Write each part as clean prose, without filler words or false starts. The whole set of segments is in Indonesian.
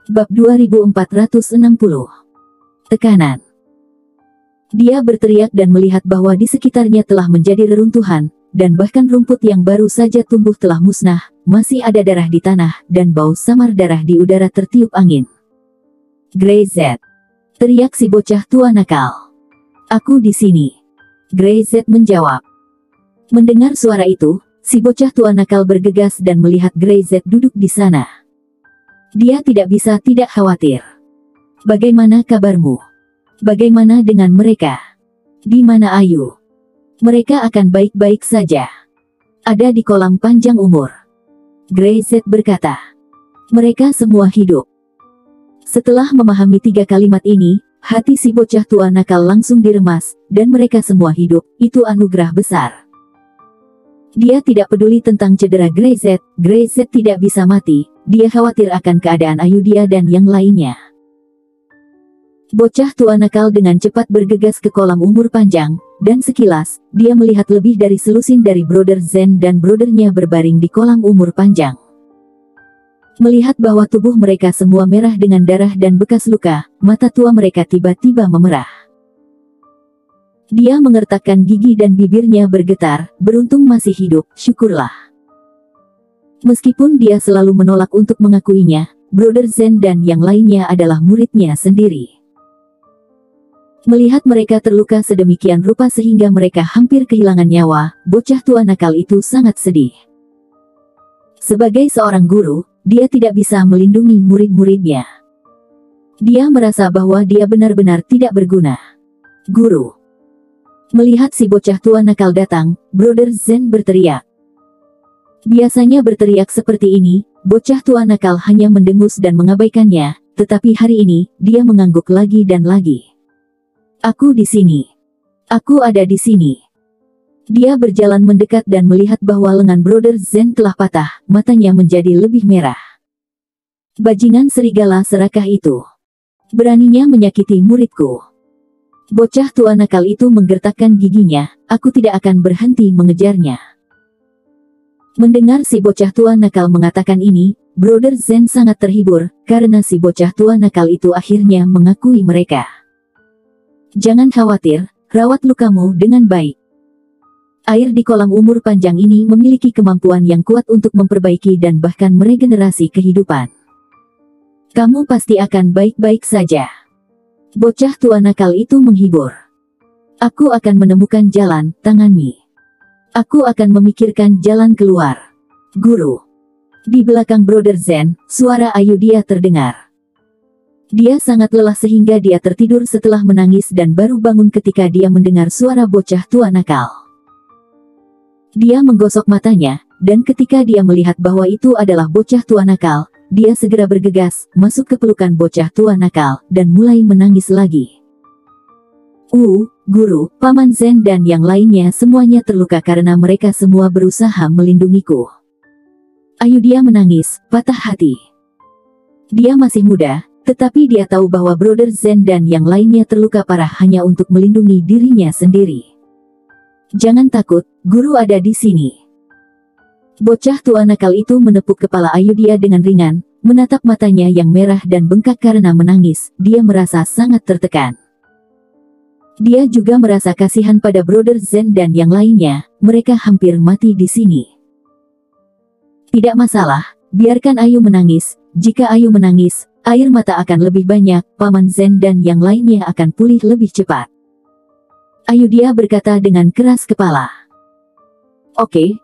Bab 2460. Tekanan. Dia berteriak dan melihat bahwa di sekitarnya telah menjadi reruntuhan, dan bahkan rumput yang baru saja tumbuh telah musnah, masih ada darah di tanah, dan bau samar darah di udara tertiup angin. Grey Z, teriak si bocah tua nakal. Aku di sini. Grey Z menjawab. Mendengar suara itu, si bocah tua nakal bergegas dan melihat Grey Z duduk di sana. Dia tidak bisa tidak khawatir. Bagaimana kabarmu? Bagaimana dengan mereka? Di mana Ayu? Mereka akan baik-baik saja. Ada di kolam panjang umur. Grey Z berkata. Mereka semua hidup. Setelah memahami 3 kalimat ini, hati si bocah tua nakal langsung diremas, dan mereka semua hidup. Itu anugerah besar. Dia tidak peduli tentang cedera Grey Z. Grey Z tidak bisa mati. Dia khawatir akan keadaan Ayudhya dan yang lainnya. Bocah tua nakal dengan cepat bergegas ke kolam umur panjang, dan sekilas, dia melihat lebih dari selusin dari Brother Zen dan brodernya berbaring di kolam umur panjang. Melihat bahwa tubuh mereka semua merah dengan darah dan bekas luka, mata tua mereka tiba-tiba memerah. Dia mengertakkan gigi dan bibirnya bergetar, beruntung masih hidup, syukurlah. Meskipun dia selalu menolak untuk mengakuinya, Brother Zen dan yang lainnya adalah muridnya sendiri. Melihat mereka terluka sedemikian rupa sehingga mereka hampir kehilangan nyawa, bocah tua nakal itu sangat sedih. Sebagai seorang guru, dia tidak bisa melindungi murid-muridnya. Dia merasa bahwa dia benar-benar tidak berguna. Guru. Melihat si bocah tua nakal datang, Brother Zen berteriak. Biasanya berteriak seperti ini, bocah tua nakal hanya mendengus dan mengabaikannya, tetapi hari ini, dia mengangguk lagi dan lagi. Aku di sini. Aku ada di sini. Dia berjalan mendekat dan melihat bahwa lengan Brother Zen telah patah, matanya menjadi lebih merah. Bajingan serigala serakah itu. Beraninya menyakiti muridku. Bocah tua nakal itu menggertakkan giginya, aku tidak akan berhenti mengejarnya. Mendengar si bocah tua nakal mengatakan ini, Brother Zen sangat terhibur, karena si bocah tua nakal itu akhirnya mengakui mereka. Jangan khawatir, rawat lukamu dengan baik. Air di kolam umur panjang ini memiliki kemampuan yang kuat untuk memperbaiki dan bahkan meregenerasi kehidupan. Kamu pasti akan baik-baik saja. Bocah tua nakal itu menghibur. Aku akan menemukan jalan, Tanganmi. Aku akan memikirkan jalan keluar. Guru. Di belakang Brother Zen, suara Ayudhya terdengar. Dia sangat lelah sehingga dia tertidur setelah menangis dan baru bangun ketika dia mendengar suara bocah tua nakal. Dia menggosok matanya, dan ketika dia melihat bahwa itu adalah bocah tua nakal, dia segera bergegas, masuk ke pelukan bocah tua nakal, dan mulai menangis lagi. Guru, Paman Zen dan yang lainnya semuanya terluka karena mereka semua berusaha melindungiku. Ayudhya menangis, patah hati. Dia masih muda, tetapi dia tahu bahwa Brother Zen dan yang lainnya terluka parah hanya untuk melindungi dirinya sendiri. Jangan takut, guru ada di sini. Bocah tua nakal itu menepuk kepala Ayudhya dengan ringan, menatap matanya yang merah dan bengkak karena menangis, dia merasa sangat tertekan. Dia juga merasa kasihan pada Brother Zen dan yang lainnya, mereka hampir mati di sini. Tidak masalah, biarkan Ayu menangis, jika Ayu menangis, air mata akan lebih banyak, Paman Zen dan yang lainnya akan pulih lebih cepat. Ayudhya berkata dengan keras kepala. Oke,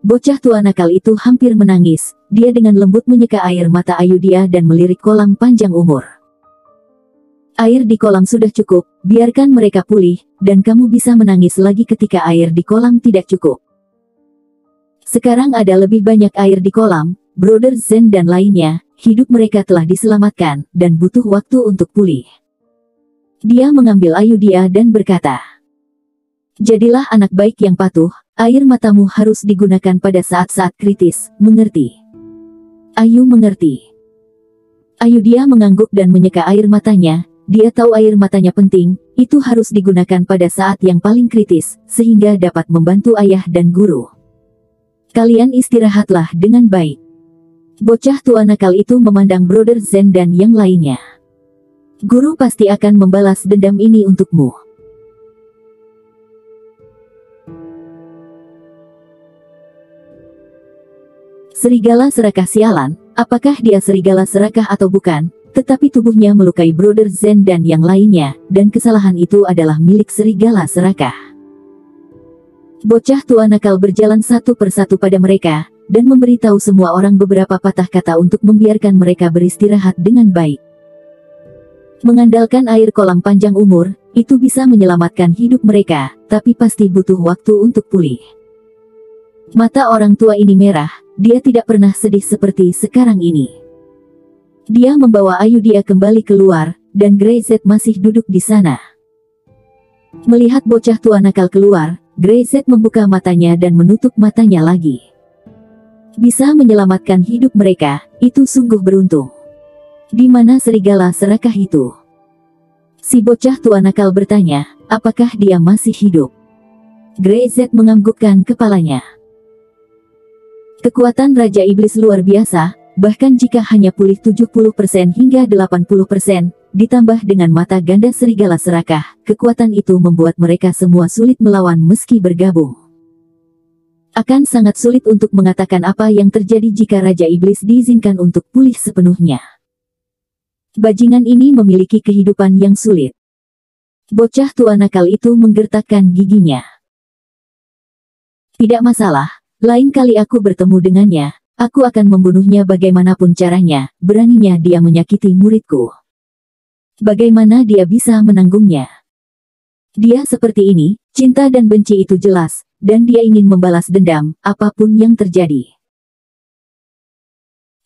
bocah tua nakal itu hampir menangis, dia dengan lembut menyeka air mata Ayudhya dan melirik kolam panjang umur. Air di kolam sudah cukup, biarkan mereka pulih, dan kamu bisa menangis lagi ketika air di kolam tidak cukup. Sekarang ada lebih banyak air di kolam, Brother Zen dan lainnya, hidup mereka telah diselamatkan, dan butuh waktu untuk pulih. Dia mengambil Ayudhya dan berkata, jadilah anak baik yang patuh, air matamu harus digunakan pada saat-saat kritis, mengerti? Ayu mengerti. Ayudhya mengangguk dan menyeka air matanya, dia tahu air matanya penting, itu harus digunakan pada saat yang paling kritis, sehingga dapat membantu ayah dan guru. Kalian istirahatlah dengan baik. Bocah tua nakal itu memandang Brother Zen dan yang lainnya. Guru pasti akan membalas dendam ini untukmu. Serigala serakah sialan, apakah dia serigala serakah atau bukan, tetapi tubuhnya melukai Brother Zen dan yang lainnya, dan kesalahan itu adalah milik serigala serakah. Bocah tua nakal berjalan satu persatu pada mereka, dan memberitahu semua orang beberapa patah kata untuk membiarkan mereka beristirahat dengan baik. Mengandalkan air kolam panjang umur, itu bisa menyelamatkan hidup mereka, tapi pasti butuh waktu untuk pulih. Mata orang tua ini merah, dia tidak pernah sedih seperti sekarang ini. Dia membawa Ayudhya kembali keluar, dan Greyset masih duduk di sana. Melihat bocah tua nakal keluar, Greyset membuka matanya dan menutup matanya lagi. Bisa menyelamatkan hidup mereka, itu sungguh beruntung. Di mana serigala serakah itu? Si bocah tua nakal bertanya, apakah dia masih hidup? Greyset menganggukkan kepalanya. Kekuatan Raja Iblis luar biasa, bahkan jika hanya pulih 70% hingga 80%, ditambah dengan mata ganda serigala serakah, kekuatan itu membuat mereka semua sulit melawan meski bergabung. Akan sangat sulit untuk mengatakan apa yang terjadi jika Raja Iblis diizinkan untuk pulih sepenuhnya. Bajingan ini memiliki kehidupan yang sulit. Bocah tua nakal itu menggertakkan giginya. Tidak masalah, lain kali aku bertemu dengannya, aku akan membunuhnya bagaimanapun caranya, beraninya dia menyakiti muridku. Bagaimana dia bisa menanggungnya? Dia seperti ini, cinta dan benci itu jelas, dan dia ingin membalas dendam, apapun yang terjadi.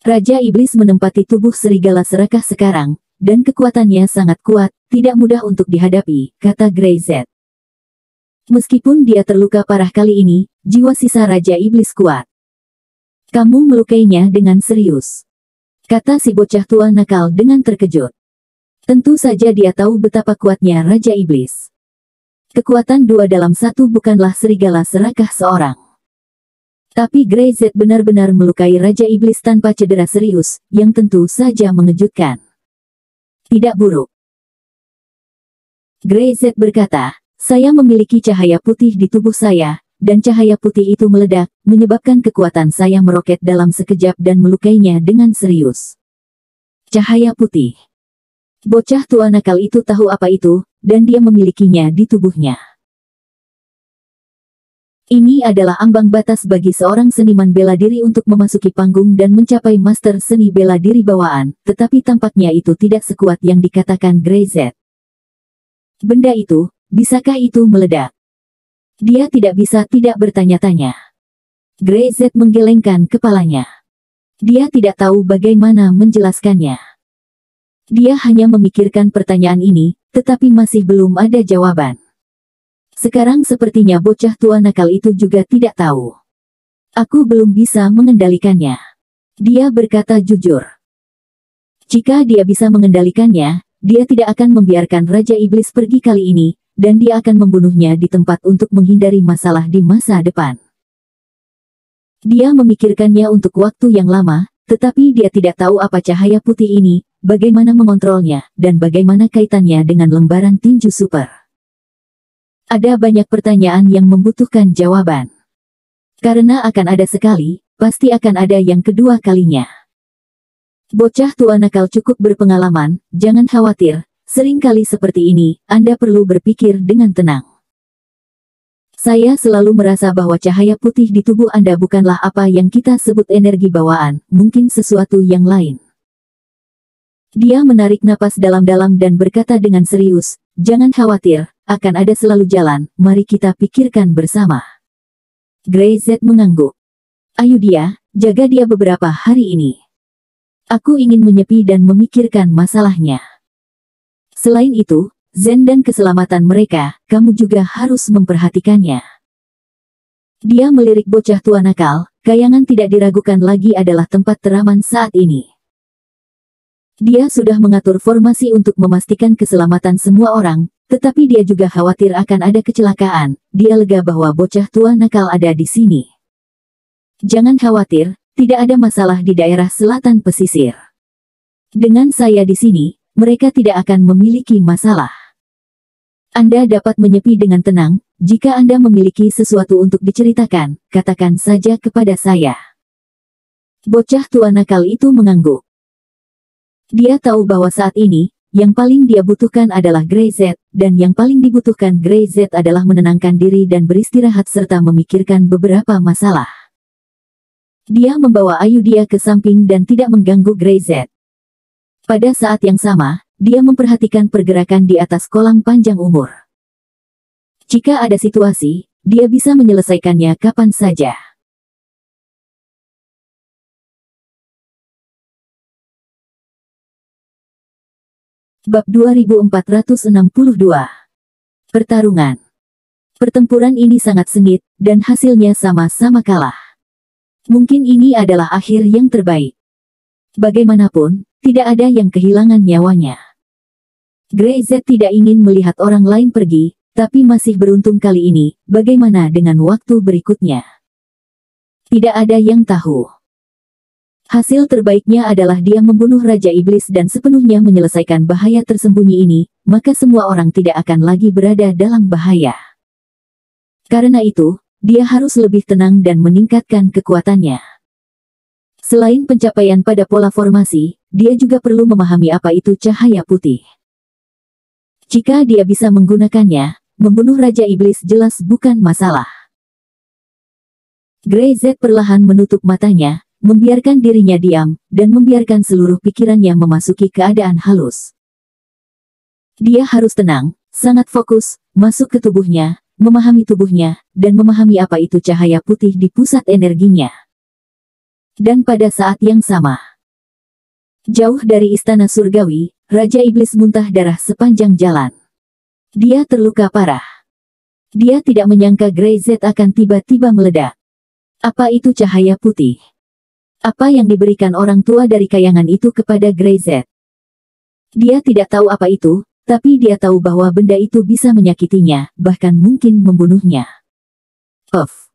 Raja Iblis menempati tubuh serigala serakah sekarang, dan kekuatannya sangat kuat, tidak mudah untuk dihadapi, kata Greyset. Meskipun dia terluka parah kali ini, jiwa sisa Raja Iblis kuat. Kamu melukainya dengan serius, kata si bocah tua nakal dengan terkejut. Tentu saja dia tahu betapa kuatnya Raja Iblis. Kekuatan 2 dalam 1 bukanlah serigala serakah seorang. Tapi Greyset benar-benar melukai Raja Iblis tanpa cedera serius, yang tentu saja mengejutkan. Tidak buruk. Greyset berkata, saya memiliki cahaya putih di tubuh saya, dan cahaya putih itu meledak, menyebabkan kekuatan saya meroket dalam sekejap dan melukainya dengan serius. Cahaya putih. Bocah tua nakal itu tahu apa itu, dan dia memilikinya di tubuhnya. Ini adalah ambang batas bagi seorang seniman bela diri untuk memasuki panggung dan mencapai master seni bela diri bawaan, tetapi tampaknya itu tidak sekuat yang dikatakan Greyset. Benda itu, bisakah itu meledak? Dia tidak bisa tidak bertanya-tanya. Greyset menggelengkan kepalanya. Dia tidak tahu bagaimana menjelaskannya. Dia hanya memikirkan pertanyaan ini, tetapi masih belum ada jawaban. Sekarang sepertinya bocah tua nakal itu juga tidak tahu. Aku belum bisa mengendalikannya. Dia berkata jujur. Jika dia bisa mengendalikannya, dia tidak akan membiarkan Raja Iblis pergi kali ini, dan dia akan membunuhnya di tempat untuk menghindari masalah di masa depan. Dia memikirkannya untuk waktu yang lama, tetapi dia tidak tahu apa cahaya putih ini, bagaimana mengontrolnya, dan bagaimana kaitannya dengan lembaran tinju super. Ada banyak pertanyaan yang membutuhkan jawaban. Karena akan ada sekali, pasti akan ada yang kedua kalinya. Bocah tua nakal cukup berpengalaman, jangan khawatir, seringkali seperti ini, Anda perlu berpikir dengan tenang. Saya selalu merasa bahwa cahaya putih di tubuh Anda bukanlah apa yang kita sebut energi bawaan, mungkin sesuatu yang lain. Dia menarik napas dalam-dalam dan berkata dengan serius, jangan khawatir, akan ada selalu jalan, mari kita pikirkan bersama. Greyset mengangguk. Ayudhya, jaga dia beberapa hari ini. Aku ingin menyepi dan memikirkan masalahnya. Selain itu, Zen dan keselamatan mereka, kamu juga harus memperhatikannya. Dia melirik bocah tua nakal, kayangan tidak diragukan lagi adalah tempat teraman saat ini. Dia sudah mengatur formasi untuk memastikan keselamatan semua orang, tetapi dia juga khawatir akan ada kecelakaan. Dia lega bahwa bocah tua nakal ada di sini. Jangan khawatir, tidak ada masalah di daerah selatan pesisir. Dengan saya di sini, mereka tidak akan memiliki masalah. Anda dapat menyepi dengan tenang. Jika Anda memiliki sesuatu untuk diceritakan, katakan saja kepada saya. Bocah tua nakal itu mengangguk. Dia tahu bahwa saat ini, yang paling dia butuhkan adalah Grey Z, dan yang paling dibutuhkan Grey Z adalah menenangkan diri dan beristirahat serta memikirkan beberapa masalah. Dia membawa Ayudhya ke samping dan tidak mengganggu Grey Z. Pada saat yang sama, dia memperhatikan pergerakan di atas kolam panjang umur. Jika ada situasi, dia bisa menyelesaikannya kapan saja. Bab 2462. Pertarungan. Pertempuran ini sangat sengit, dan hasilnya sama-sama kalah. Mungkin ini adalah akhir yang terbaik. Bagaimanapun, tidak ada yang kehilangan nyawanya. Grey Z tidak ingin melihat orang lain pergi, tapi masih beruntung kali ini. Bagaimana dengan waktu berikutnya? Tidak ada yang tahu. Hasil terbaiknya adalah dia membunuh Raja Iblis dan sepenuhnya menyelesaikan bahaya tersembunyi ini, maka semua orang tidak akan lagi berada dalam bahaya. Karena itu, dia harus lebih tenang dan meningkatkan kekuatannya. Selain pencapaian pada pola formasi, dia juga perlu memahami apa itu cahaya putih. Jika dia bisa menggunakannya, membunuh Raja Iblis jelas bukan masalah. Grey Z perlahan menutup matanya, membiarkan dirinya diam, dan membiarkan seluruh pikirannya memasuki keadaan halus. Dia harus tenang, sangat fokus, masuk ke tubuhnya, memahami tubuhnya, dan memahami apa itu cahaya putih di pusat energinya. Dan pada saat yang sama, jauh dari istana surgawi, Raja Iblis muntah darah sepanjang jalan. Dia terluka parah. Dia tidak menyangka Grey Z akan tiba-tiba meledak. Apa itu cahaya putih? Apa yang diberikan orang tua dari kayangan itu kepada Grey Z? Dia tidak tahu apa itu, tapi dia tahu bahwa benda itu bisa menyakitinya, bahkan mungkin membunuhnya. Puff.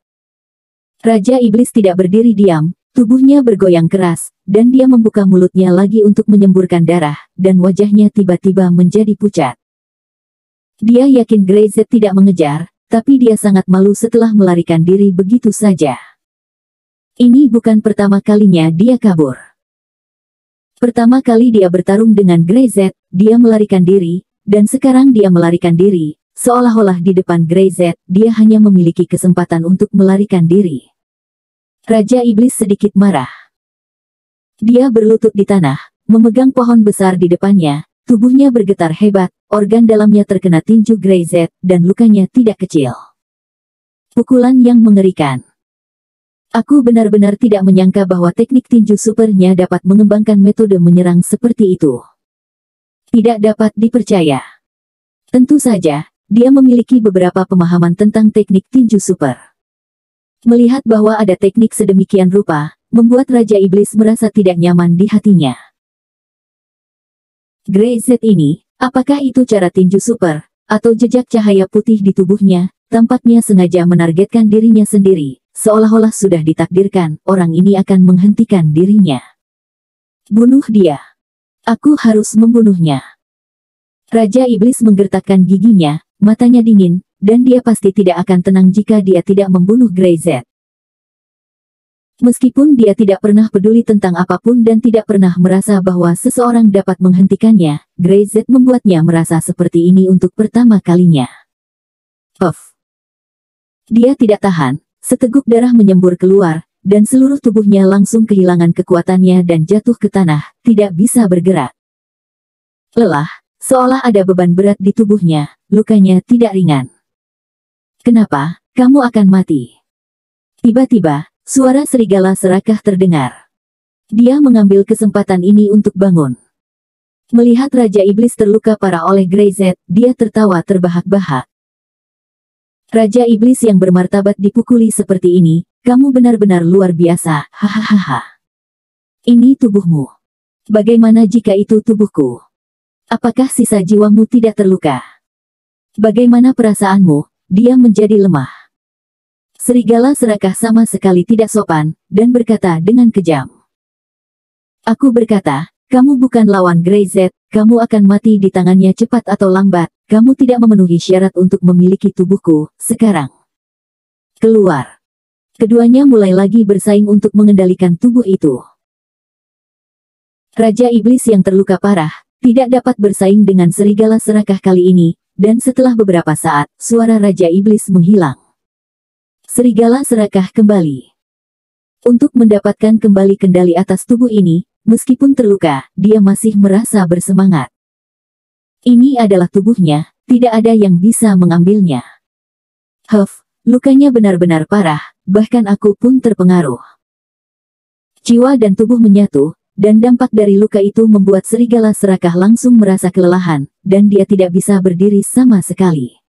Raja Iblis tidak berdiri diam, tubuhnya bergoyang keras, dan dia membuka mulutnya lagi untuk menyemburkan darah, dan wajahnya tiba-tiba menjadi pucat. Dia yakin Grey Z tidak mengejar, tapi dia sangat malu setelah melarikan diri begitu saja. Ini bukan pertama kalinya dia kabur. Pertama kali dia bertarung dengan Grey Z, dia melarikan diri, dan sekarang dia melarikan diri, seolah-olah di depan Grey Z, dia hanya memiliki kesempatan untuk melarikan diri. Raja Iblis sedikit marah. Dia berlutut di tanah, memegang pohon besar di depannya, tubuhnya bergetar hebat, organ dalamnya terkena tinju Grey Z, dan lukanya tidak kecil. Pukulan yang mengerikan. Aku benar-benar tidak menyangka bahwa teknik tinju supernya dapat mengembangkan metode menyerang seperti itu. Tidak dapat dipercaya. Tentu saja, dia memiliki beberapa pemahaman tentang teknik tinju super. Melihat bahwa ada teknik sedemikian rupa, membuat Raja Iblis merasa tidak nyaman di hatinya. Grey Z ini, apakah itu cara tinju super, atau jejak cahaya putih di tubuhnya, tampaknya sengaja menargetkan dirinya sendiri. Seolah-olah sudah ditakdirkan, orang ini akan menghentikan dirinya. Bunuh dia. Aku harus membunuhnya. Raja Iblis menggertakkan giginya, matanya dingin, dan dia pasti tidak akan tenang jika dia tidak membunuh Grey Z. Meskipun dia tidak pernah peduli tentang apapun dan tidak pernah merasa bahwa seseorang dapat menghentikannya, Grey Z membuatnya merasa seperti ini untuk pertama kalinya. Puff. Dia tidak tahan. Seteguk darah menyembur keluar, dan seluruh tubuhnya langsung kehilangan kekuatannya dan jatuh ke tanah, tidak bisa bergerak. Lelah, seolah ada beban berat di tubuhnya, lukanya tidak ringan. Kenapa, kamu akan mati? Tiba-tiba, suara serigala serakah terdengar. Dia mengambil kesempatan ini untuk bangun. Melihat Raja Iblis terluka parah oleh Grey Z, dia tertawa terbahak-bahak. Raja Iblis yang bermartabat dipukuli seperti ini, kamu benar-benar luar biasa, hahaha. Ini tubuhmu. Bagaimana jika itu tubuhku? Apakah sisa jiwamu tidak terluka? Bagaimana perasaanmu? Dia menjadi lemah. Serigala serakah sama sekali tidak sopan, dan berkata dengan kejam. Aku berkata, kamu bukan lawan Grey Z, kamu akan mati di tangannya cepat atau lambat, kamu tidak memenuhi syarat untuk memiliki tubuhku, sekarang. Keluar. Keduanya mulai lagi bersaing untuk mengendalikan tubuh itu. Raja Iblis yang terluka parah, tidak dapat bersaing dengan serigala serakah kali ini, dan setelah beberapa saat, suara Raja Iblis menghilang. Serigala serakah kembali. Untuk mendapatkan kembali kendali atas tubuh ini, meskipun terluka, dia masih merasa bersemangat. Ini adalah tubuhnya, tidak ada yang bisa mengambilnya. Lukanya benar-benar parah, bahkan aku pun terpengaruh. Jiwa dan tubuh menyatu, dan dampak dari luka itu membuat serigala serakah langsung merasa kelelahan, dan dia tidak bisa berdiri sama sekali.